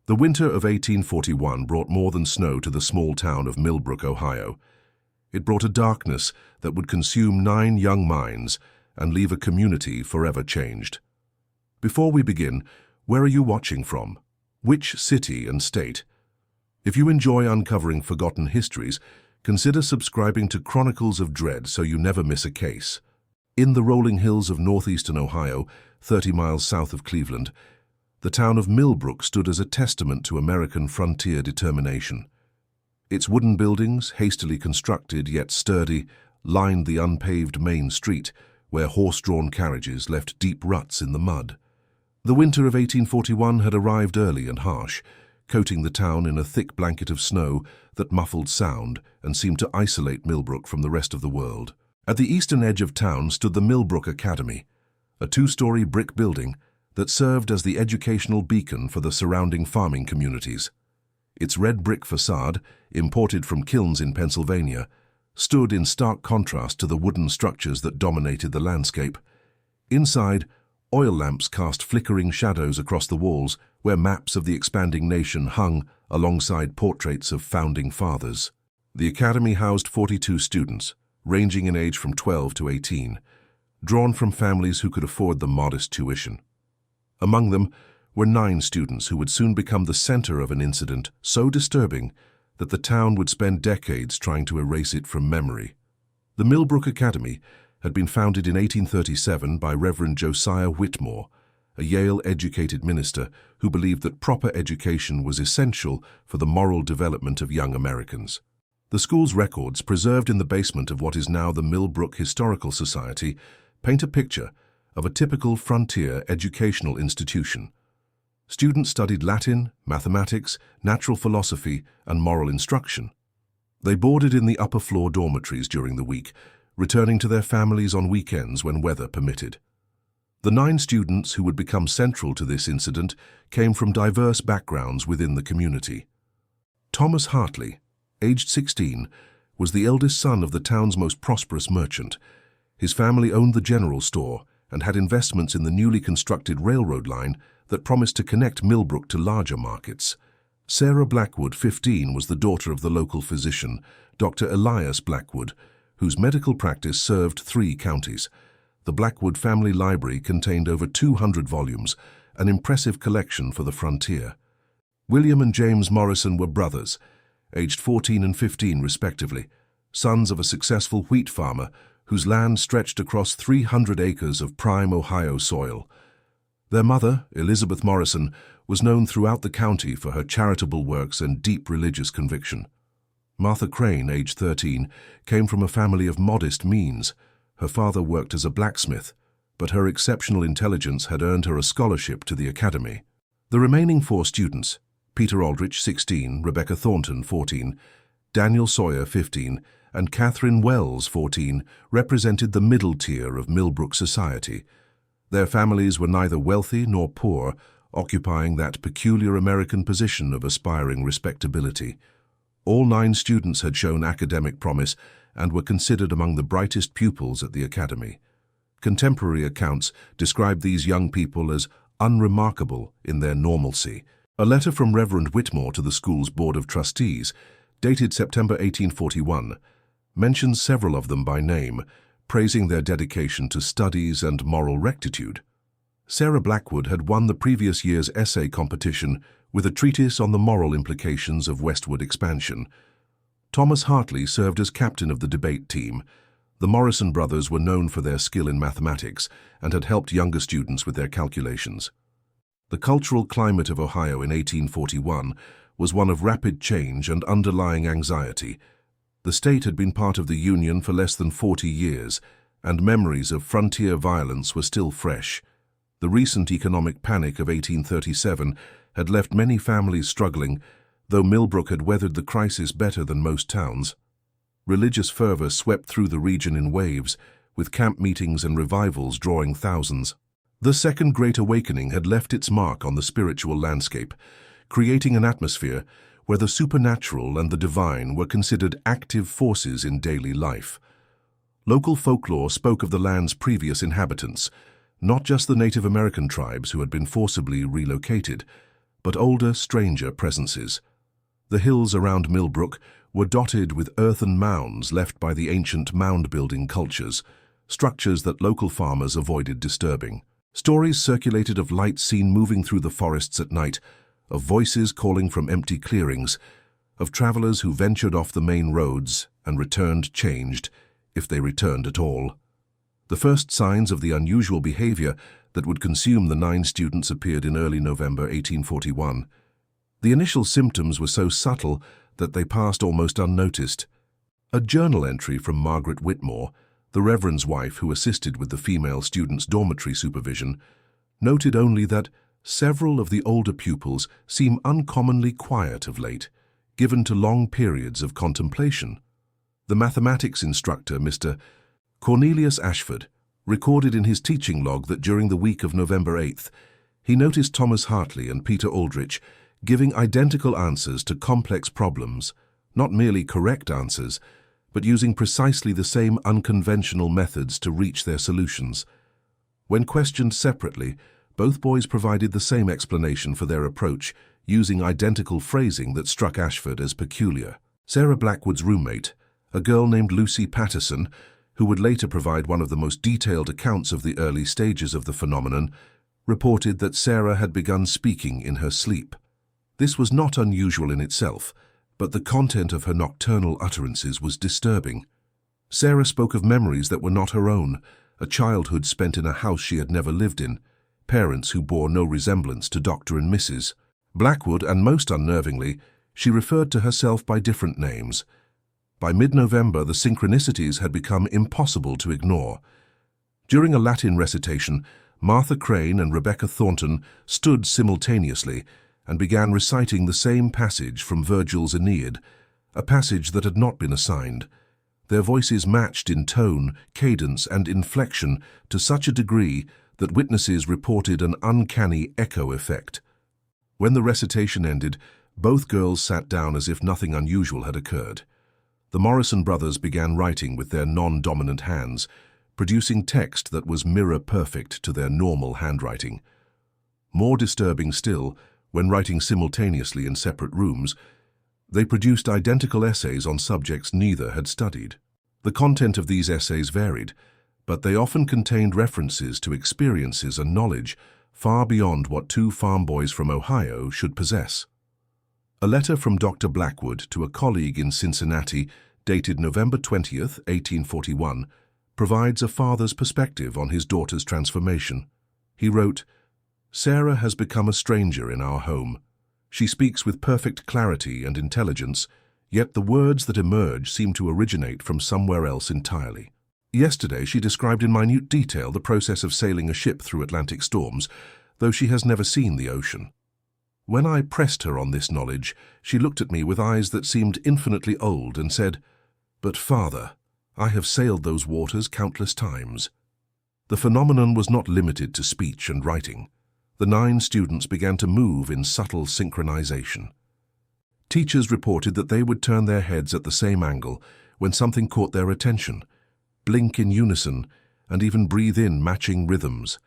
The winter of 1841 brought more than snow to the small town of Millbrook, Ohio. It brought a darkness that would consume 9 young minds and leave a community forever changed. Before we begin, where are you watching from? Which city and state? If you enjoy uncovering forgotten histories, consider subscribing to Chronicles of Dread so you never miss a case. In the rolling hills of northeastern Ohio, 30 miles south of Cleveland, the town of Millbrook stood as a testament to American frontier determination. Its wooden buildings, hastily constructed yet sturdy, lined the unpaved main street, where horse-drawn carriages left deep ruts in the mud. The winter of 1841 had arrived early and harsh, coating the town in a thick blanket of snow that muffled sound and seemed to isolate Millbrook from the rest of the world. At the eastern edge of town stood the Millbrook Academy, a 2-story brick building that served as the educational beacon for the surrounding farming communities. Its red brick facade, imported from kilns in Pennsylvania, stood in stark contrast to the wooden structures that dominated the landscape. Inside, oil lamps cast flickering shadows across the walls where maps of the expanding nation hung alongside portraits of founding fathers. The academy housed 42 students, ranging in age from 12 to 18, drawn from families who could afford the modest tuition. Among them were 9 students who would soon become the center of an incident so disturbing that the town would spend decades trying to erase it from memory. The Millbrook Academy had been founded in 1837 by Reverend Josiah Whitmore, a Yale-educated minister who believed that proper education was essential for the moral development of young Americans. The school's records, preserved in the basement of what is now the Millbrook Historical Society, paint a picture of a typical frontier educational institution. Students studied Latin, mathematics, natural philosophy, and moral instruction. They boarded in the upper-floor dormitories during the week, returning to their families on weekends when weather permitted. The 9 students who would become central to this incident came from diverse backgrounds within the community. Thomas Hartley, aged 16, was the eldest son of the town's most prosperous merchant. His family owned the general store and had investments in the newly constructed railroad line that promised to connect Millbrook to larger markets. Sarah Blackwood, 15, was the daughter of the local physician, Dr. Elias Blackwood, whose medical practice served 3 counties. The Blackwood family library contained over 200 volumes, an impressive collection for the frontier. William and James Morrison were brothers, aged 14 and 15 respectively, sons of a successful wheat farmer whose land stretched across 300 acres of prime Ohio soil. Their mother, Elizabeth Morrison, was known throughout the county for her charitable works and deep religious conviction. Martha Crane, aged 13, came from a family of modest means. Her father worked as a blacksmith, but her exceptional intelligence had earned her a scholarship to the academy. The remaining 4 students, Peter Aldrich, 16, Rebecca Thornton, 14, Daniel Sawyer, 15, and Catherine Wells, 14, represented the middle tier of Millbrook society. Their families were neither wealthy nor poor, occupying that peculiar American position of aspiring respectability. All 9 students had shown academic promise and were considered among the brightest pupils at the academy. Contemporary accounts describe these young people as unremarkable in their normalcy. A letter from Reverend Whitmore to the school's Board of Trustees, dated September 1841, mentions several of them by name, praising their dedication to studies and moral rectitude. Sarah Blackwood had won the previous year's essay competition with a treatise on the moral implications of westward expansion. Thomas Hartley served as captain of the debate team. The Morrison brothers were known for their skill in mathematics and had helped younger students with their calculations. The cultural climate of Ohio in 1841 was one of rapid change and underlying anxiety. The state had been part of the Union for less than 40 years, and memories of frontier violence were still fresh. The recent economic panic of 1837 had left many families struggling, though Millbrook had weathered the crisis better than most towns. Religious fervor swept through the region in waves, with camp meetings and revivals drawing thousands. The Second Great Awakening had left its mark on the spiritual landscape, creating an atmosphere where the supernatural and the divine were considered active forces in daily life. Local folklore spoke of the land's previous inhabitants, not just the Native American tribes who had been forcibly relocated, but older, stranger presences. The hills around Millbrook were dotted with earthen mounds left by the ancient mound-building cultures, structures that local farmers avoided disturbing. Stories circulated of lights seen moving through the forests at night, of voices calling from empty clearings, of travelers who ventured off the main roads and returned changed, if they returned at all. The first signs of the unusual behavior that would consume the 9 students appeared in early November 1841. The initial symptoms were so subtle that they passed almost unnoticed. A journal entry from Margaret Whitmore, the Reverend's wife who assisted with the female students' dormitory supervision, noted only that several of the older pupils seem uncommonly quiet of late, given to long periods of contemplation. The mathematics instructor, Mr. Cornelius Ashford, recorded in his teaching log that during the week of November 8th, he noticed Thomas Hartley and Peter Aldrich giving identical answers to complex problems, not merely correct answers, but using precisely the same unconventional methods to reach their solutions. When questioned separately, both boys provided the same explanation for their approach, using identical phrasing that struck Ashford as peculiar. Sarah Blackwood's roommate, a girl named Lucy Patterson, who would later provide one of the most detailed accounts of the early stages of the phenomenon, reported that Sarah had begun speaking in her sleep. This was not unusual in itself, but the content of her nocturnal utterances was disturbing. Sarah spoke of memories that were not her own, a childhood spent in a house she had never lived in, parents who bore no resemblance to Dr. and Mrs. Blackwood, and most unnervingly, she referred to herself by different names. By mid-November, the synchronicities had become impossible to ignore. During a Latin recitation, Martha Crane and Rebecca Thornton stood simultaneously and began reciting the same passage from Virgil's Aeneid, a passage that had not been assigned. Their voices matched in tone, cadence, and inflection to such a degree that witnesses reported an uncanny echo effect. When the recitation ended, both girls sat down as if nothing unusual had occurred. The Morrison brothers began writing with their non-dominant hands, producing text that was mirror-perfect to their normal handwriting. More disturbing still, when writing simultaneously in separate rooms, they produced identical essays on subjects neither had studied. The content of these essays varied, but they often contained references to experiences and knowledge far beyond what 2 farm boys from Ohio should possess. A letter from Dr. Blackwood to a colleague in Cincinnati, dated November 20th, 1841, provides a father's perspective on his daughter's transformation. He wrote, "Sarah has become a stranger in our home. She speaks with perfect clarity and intelligence, yet the words that emerge seem to originate from somewhere else entirely. Yesterday she described in minute detail the process of sailing a ship through Atlantic storms, though she has never seen the ocean. When I pressed her on this knowledge, she looked at me with eyes that seemed infinitely old and said, 'But, Father, I have sailed those waters countless times.' The phenomenon was not limited to speech and writing. The 9 students began to move in subtle synchronization. Teachers reported that they would turn their heads at the same angle when something caught their attention, blink in unison, and even breathe in matching rhythms.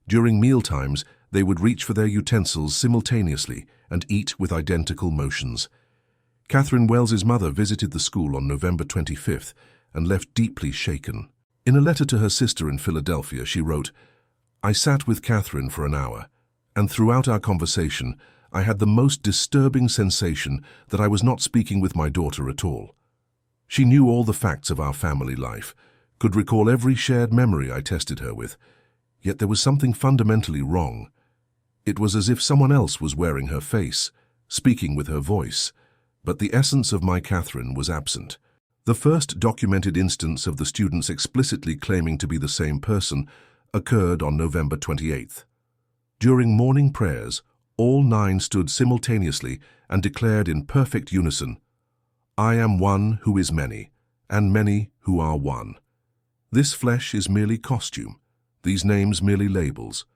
During mealtimes, they would reach for their utensils simultaneously and eat with identical motions. Catherine Wells's mother visited the school on November 25th and left deeply shaken. In a letter to her sister in Philadelphia, she wrote, "I sat with Catherine for an hour, and throughout our conversation, I had the most disturbing sensation that I was not speaking with my daughter at all. She knew all the facts of our family life, could recall every shared memory I tested her with, yet there was something fundamentally wrong. It was as if someone else was wearing her face, speaking with her voice, but the essence of my Catherine was absent." The first documented instance of the students explicitly claiming to be the same person occurred on November 28th. During morning prayers, all 9 stood simultaneously and declared in perfect unison, "I am one who is many, and many who are one. This flesh is merely costume, these names merely labels.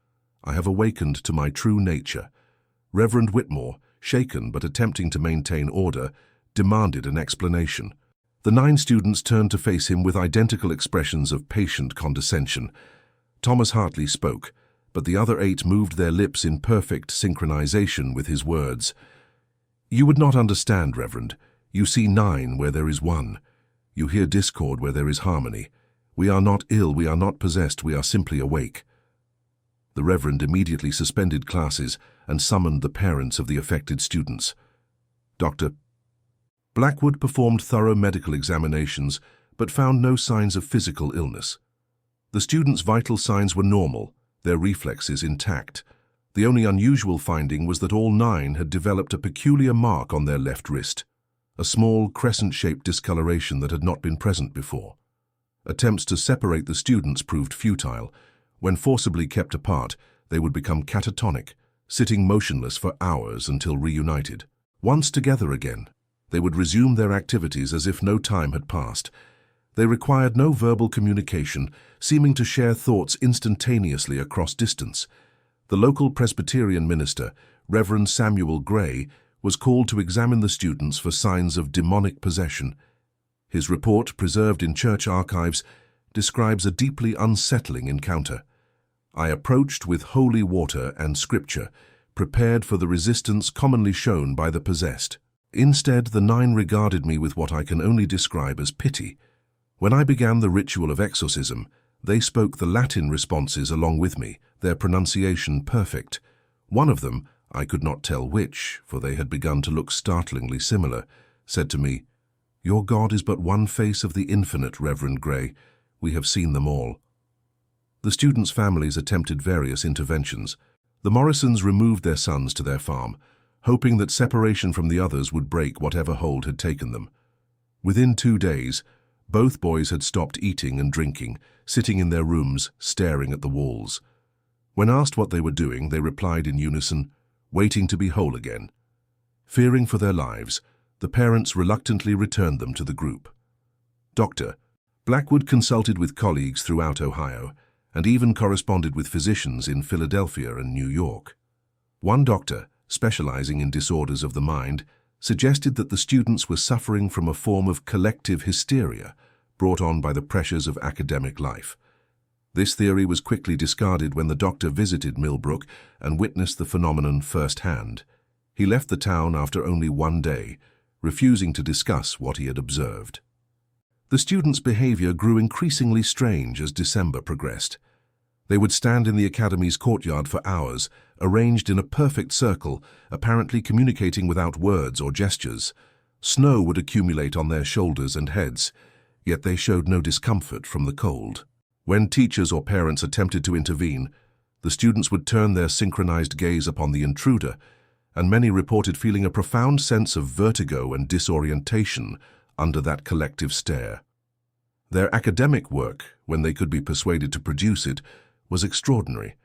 I have awakened to my true nature." Reverend Whitmore, shaken but attempting to maintain order, demanded an explanation. The 9 students turned to face him with identical expressions of patient condescension. Thomas Hartley spoke, but the other 8 moved their lips in perfect synchronization with his words. "You would not understand, Reverend. You see 9 where there is 1. You hear discord where there is harmony. We are not ill, we are not possessed, we are simply awake." The Reverend immediately suspended classes and summoned the parents of the affected students. Dr. Blackwood performed thorough medical examinations but found no signs of physical illness. The students' vital signs were normal, their reflexes intact. The only unusual finding was that all 9 had developed a peculiar mark on their left wrist, a small crescent-shaped discoloration that had not been present before. Attempts to separate the students proved futile. When forcibly kept apart, they would become catatonic, sitting motionless for hours until reunited. Once together again, they would resume their activities as if no time had passed. They required no verbal communication, seeming to share thoughts instantaneously across distance. The local Presbyterian minister, Reverend Samuel Gray, was called to examine the students for signs of demonic possession. His report, preserved in church archives, describes a deeply unsettling encounter. "I approached with holy water and scripture, prepared for the resistance commonly shown by the possessed. Instead, the 9 regarded me with what I can only describe as pity. When I began the ritual of exorcism, they spoke the Latin responses along with me, their pronunciation perfect. One of them, I could not tell which, for they had begun to look startlingly similar, said to me, 'Your God is but one face of the infinite, Reverend Gray. We have seen them all.'" The students' families attempted various interventions. The Morrisons removed their sons to their farm, hoping that separation from the others would break whatever hold had taken them. Within 2 days, both boys had stopped eating and drinking, sitting in their rooms, staring at the walls. When asked what they were doing, they replied in unison, "Waiting to be whole again." Fearing for their lives, the parents reluctantly returned them to the group. Dr. Blackwood consulted with colleagues throughout Ohio, and even corresponded with physicians in Philadelphia and New York. One doctor, specializing in disorders of the mind, suggested that the students were suffering from a form of collective hysteria brought on by the pressures of academic life. This theory was quickly discarded when the doctor visited Millbrook and witnessed the phenomenon firsthand. He left the town after only 1 day, refusing to discuss what he had observed. The students' behavior grew increasingly strange as December progressed. They would stand in the academy's courtyard for hours, arranged in a perfect circle, apparently communicating without words or gestures. Snow would accumulate on their shoulders and heads, yet they showed no discomfort from the cold. When teachers or parents attempted to intervene, the students would turn their synchronized gaze upon the intruder, and many reported feeling a profound sense of vertigo and disorientation under that collective stare. Their academic work, when they could be persuaded to produce it, was extraordinary.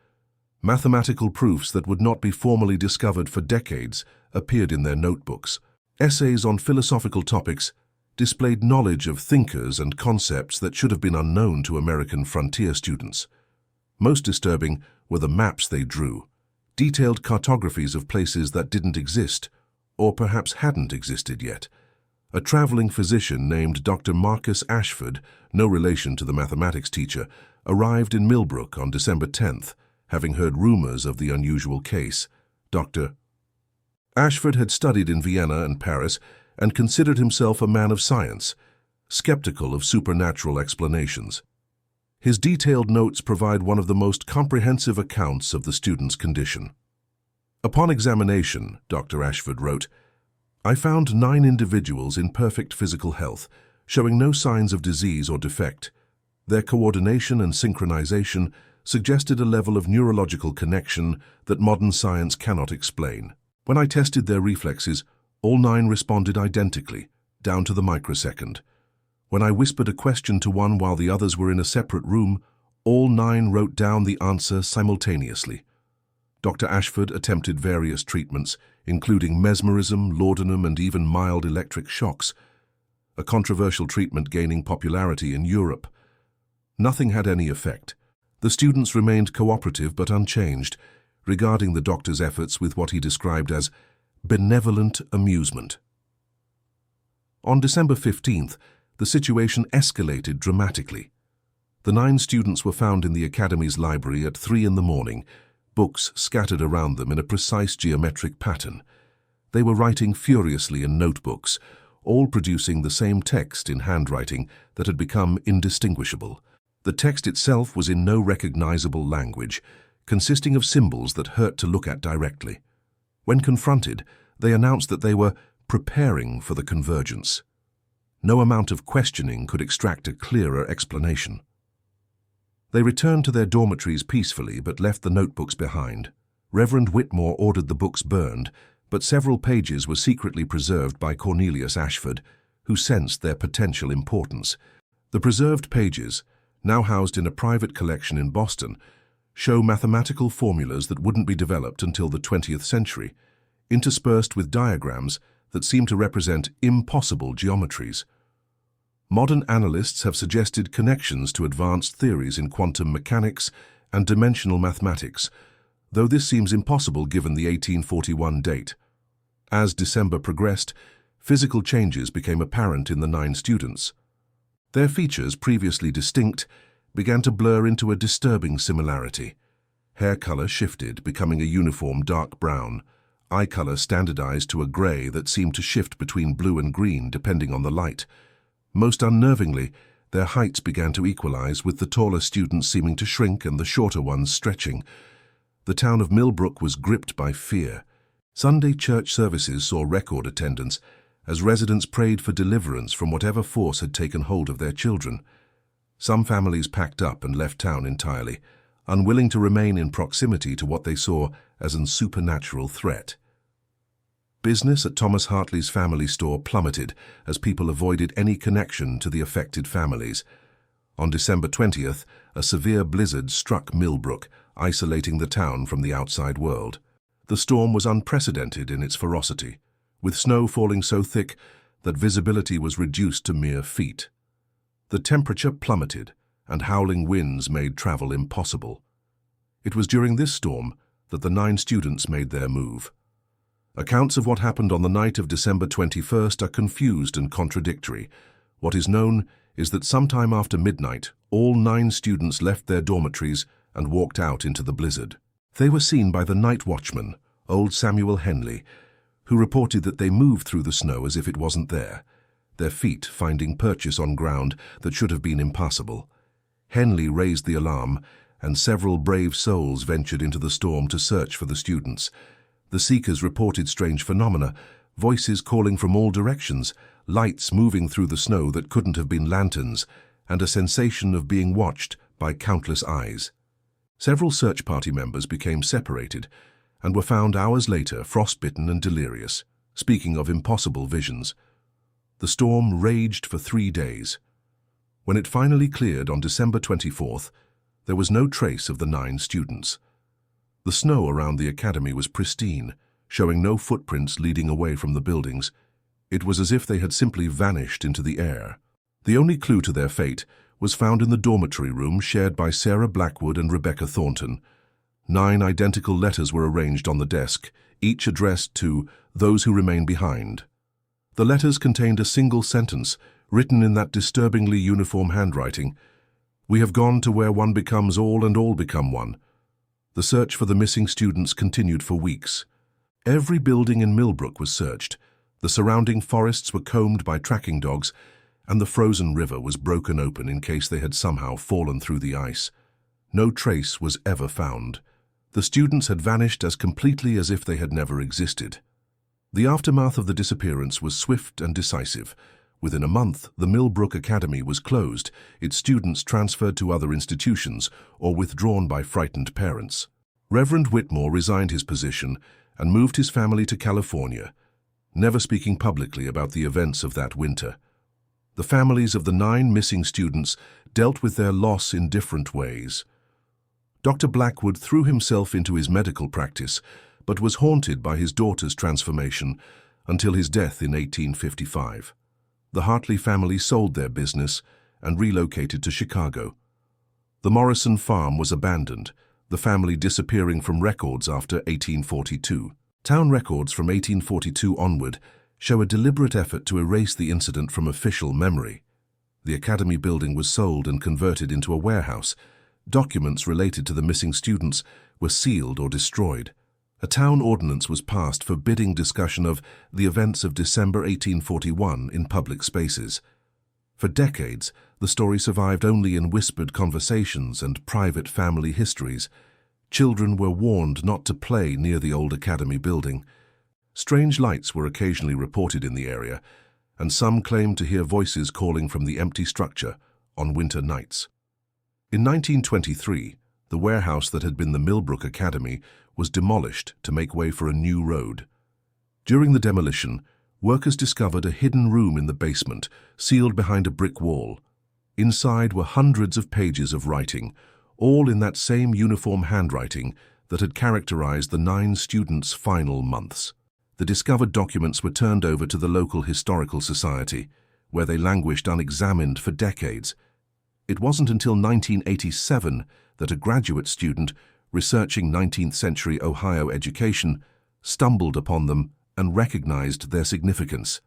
Mathematical proofs that would not be formally discovered for decades appeared in their notebooks. Essays on philosophical topics displayed knowledge of thinkers and concepts that should have been unknown to American frontier students. Most disturbing were the maps they drew, detailed cartographies of places that didn't exist, or perhaps hadn't existed yet. A traveling physician named Dr. Marcus Ashford, no relation to the mathematics teacher, arrived in Millbrook on December 10th, having heard rumors of the unusual case. Dr. Ashford had studied in Vienna and Paris and considered himself a man of science, skeptical of supernatural explanations. His detailed notes provide one of the most comprehensive accounts of the student's condition. Upon examination, Dr. Ashford wrote, "I found 9 individuals in perfect physical health, showing no signs of disease or defect. Their coordination and synchronization suggested a level of neurological connection that modern science cannot explain. When I tested their reflexes, all 9 responded identically, down to the microsecond. When I whispered a question to one while the others were in a separate room, all 9 wrote down the answer simultaneously." Dr. Ashford attempted various treatments, including mesmerism, laudanum, and even mild electric shocks, a controversial treatment gaining popularity in Europe. Nothing had any effect. The students remained cooperative but unchanged, regarding the doctor's efforts with what he described as benevolent amusement. On December 15th, the situation escalated dramatically. The 9 students were found in the academy's library at 3 in the morning, books scattered around them in a precise geometric pattern. They were writing furiously in notebooks, all producing the same text in handwriting that had become indistinguishable. The text itself was in no recognizable language, consisting of symbols that hurt to look at directly. When confronted, they announced that they were preparing for the convergence. No amount of questioning could extract a clearer explanation. They returned to their dormitories peacefully but left the notebooks behind. Reverend Whitmore ordered the books burned, but several pages were secretly preserved by Cornelius Ashford, who sensed their potential importance. The preserved pages, now housed in a private collection in Boston, show mathematical formulas that wouldn't be developed until the 20th century, interspersed with diagrams that seem to represent impossible geometries. Modern analysts have suggested connections to advanced theories in quantum mechanics and dimensional mathematics, though this seems impossible given the 1841 date. As December progressed, physical changes became apparent in the 9 students. Their features, previously distinct, began to blur into a disturbing similarity. Hair color shifted, becoming a uniform dark brown. Eye color standardized to a gray that seemed to shift between blue and green depending on the light. Most unnervingly, their heights began to equalize, with the taller students seeming to shrink and the shorter ones stretching. The town of Millbrook was gripped by fear. Sunday church services saw record attendance as residents prayed for deliverance from whatever force had taken hold of their children. Some families packed up and left town entirely, unwilling to remain in proximity to what they saw as a supernatural threat. Business at Thomas Hartley's family store plummeted as people avoided any connection to the affected families. On December 20th, a severe blizzard struck Millbrook, isolating the town from the outside world. The storm was unprecedented in its ferocity, with snow falling so thick that visibility was reduced to mere feet. The temperature plummeted, and howling winds made travel impossible. It was during this storm that the 9 students made their move. Accounts of what happened on the night of December 21st are confused and contradictory. What is known is that sometime after midnight, all 9 students left their dormitories and walked out into the blizzard. They were seen by the night watchman, old Samuel Henley, who reported that they moved through the snow as if it wasn't there, their feet finding purchase on ground that should have been impassable. Henley raised the alarm, and several brave souls ventured into the storm to search for the students. The seekers reported strange phenomena, voices calling from all directions, lights moving through the snow that couldn't have been lanterns, and a sensation of being watched by countless eyes. Several search party members became separated and were found hours later frostbitten and delirious, speaking of impossible visions. The storm raged for 3 days. When it finally cleared on December 24th, there was no trace of the 9 students. The snow around the academy was pristine, showing no footprints leading away from the buildings. It was as if they had simply vanished into the air. The only clue to their fate was found in the dormitory room shared by Sarah Blackwood and Rebecca Thornton. 9 identical letters were arranged on the desk, each addressed to those who remain behind. The letters contained a single sentence, written in that disturbingly uniform handwriting. "We have gone to where one becomes all and all become one." The search for the missing students continued for weeks. Every building in Millbrook was searched. The surrounding forests were combed by tracking dogs, and the frozen river was broken open in case they had somehow fallen through the ice. No trace was ever found. The students had vanished as completely as if they had never existed. The aftermath of the disappearance was swift and decisive. Within a month, the Millbrook Academy was closed, its students transferred to other institutions or withdrawn by frightened parents. Reverend Whitmore resigned his position and moved his family to California, never speaking publicly about the events of that winter. The families of the 9 missing students dealt with their loss in different ways. Dr. Blackwood threw himself into his medical practice, but was haunted by his daughter's transformation until his death in 1855. The Hartley family sold their business and relocated to Chicago. The Morrison farm was abandoned, the family disappearing from records after 1842. Town records from 1842 onward show a deliberate effort to erase the incident from official memory. The academy building was sold and converted into a warehouse. Documents related to the missing students were sealed or destroyed. A town ordinance was passed forbidding discussion of the events of December 1841 in public spaces. For decades, the story survived only in whispered conversations and private family histories. Children were warned not to play near the old academy building. Strange lights were occasionally reported in the area, and some claimed to hear voices calling from the empty structure on winter nights. In 1923, the warehouse that had been the Millbrook Academy was demolished to make way for a new road. During the demolition, workers discovered a hidden room in the basement, sealed behind a brick wall. Inside were hundreds of pages of writing, all in that same uniform handwriting that had characterized the 9 students' final months. The discovered documents were turned over to the local historical society, where they languished unexamined for decades. It wasn't until 1987 that a graduate student researching 19th century Ohio education stumbled upon them and recognized their significance.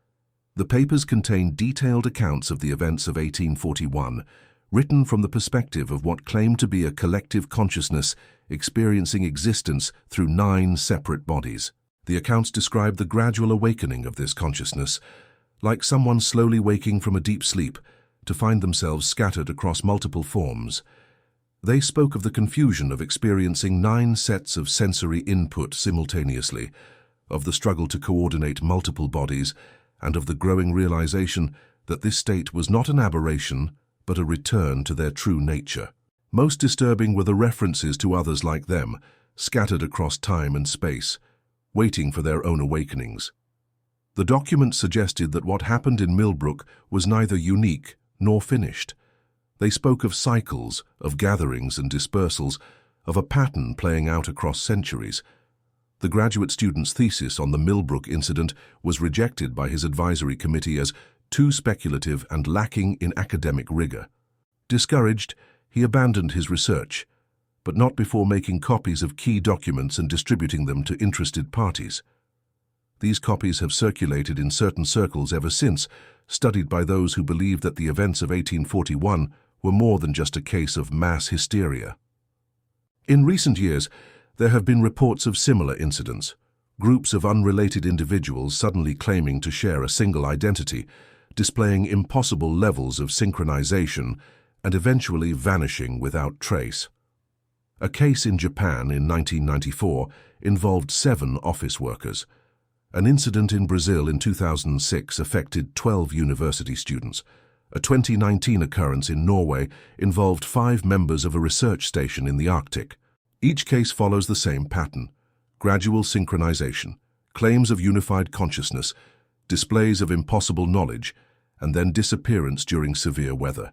The papers contain detailed accounts of the events of 1841, written from the perspective of what claimed to be a collective consciousness experiencing existence through 9 separate bodies. The accounts describe the gradual awakening of this consciousness, like someone slowly waking from a deep sleep to find themselves scattered across multiple forms. They spoke of the confusion of experiencing 9 sets of sensory input simultaneously, of the struggle to coordinate multiple bodies, and of the growing realization that this state was not an aberration, but a return to their true nature. Most disturbing were the references to others like them, scattered across time and space, waiting for their own awakenings. The documents suggested that what happened in Millbrook was neither unique nor finished. They spoke of cycles, of gatherings and dispersals, of a pattern playing out across centuries. The graduate student's thesis on the Millbrook incident was rejected by his advisory committee as too speculative and lacking in academic rigor. Discouraged, he abandoned his research, but not before making copies of key documents and distributing them to interested parties. These copies have circulated in certain circles ever since, studied by those who believe that the events of 1841 were more than just a case of mass hysteria. In recent years, there have been reports of similar incidents, groups of unrelated individuals suddenly claiming to share a single identity, displaying impossible levels of synchronization, and eventually vanishing without trace. A case in Japan in 1994 involved 7 office workers. An incident in Brazil in 2006 affected 12 university students. A 2019 occurrence in Norway involved 5 members of a research station in the Arctic. Each case follows the same pattern: gradual synchronization, claims of unified consciousness, displays of impossible knowledge, and then disappearance during severe weather.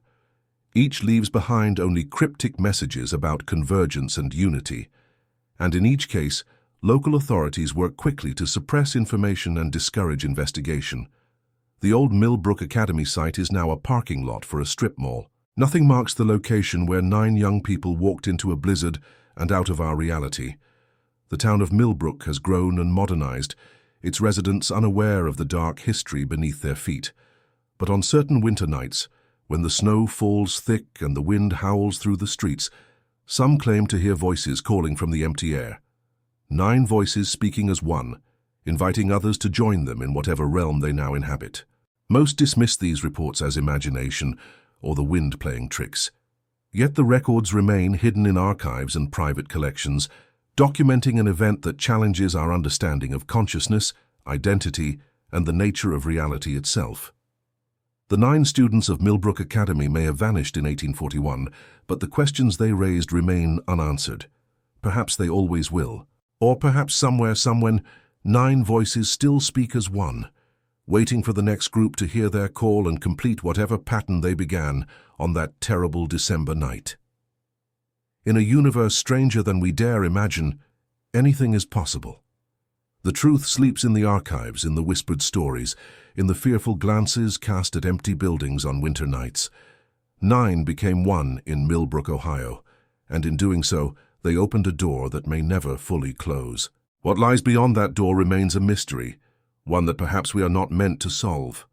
Each leaves behind only cryptic messages about convergence and unity, and in each case, local authorities work quickly to suppress information and discourage investigation. The old Millbrook Academy site is now a parking lot for a strip mall. Nothing marks the location where 9 young people walked into a blizzard and out of our reality. The town of Millbrook has grown and modernized, its residents unaware of the dark history beneath their feet. But on certain winter nights, when the snow falls thick and the wind howls through the streets, some claim to hear voices calling from the empty air. 9 voices speaking as one, inviting others to join them in whatever realm they now inhabit. Most dismiss these reports as imagination or the wind playing tricks. Yet the records remain hidden in archives and private collections, documenting an event that challenges our understanding of consciousness, identity, and the nature of reality itself. The 9 students of Millbrook Academy may have vanished in 1841, but the questions they raised remain unanswered. Perhaps they always will. Or perhaps somewhere, somewhen, 9 voices still speak as one, waiting for the next group to hear their call and complete whatever pattern they began on that terrible December night. In a universe stranger than we dare imagine, anything is possible. The truth sleeps in the archives, in the whispered stories, in the fearful glances cast at empty buildings on winter nights. 9 became one in Millbrook, Ohio, and in doing so, they opened a door that may never fully close. What lies beyond that door remains a mystery, one that perhaps we are not meant to solve.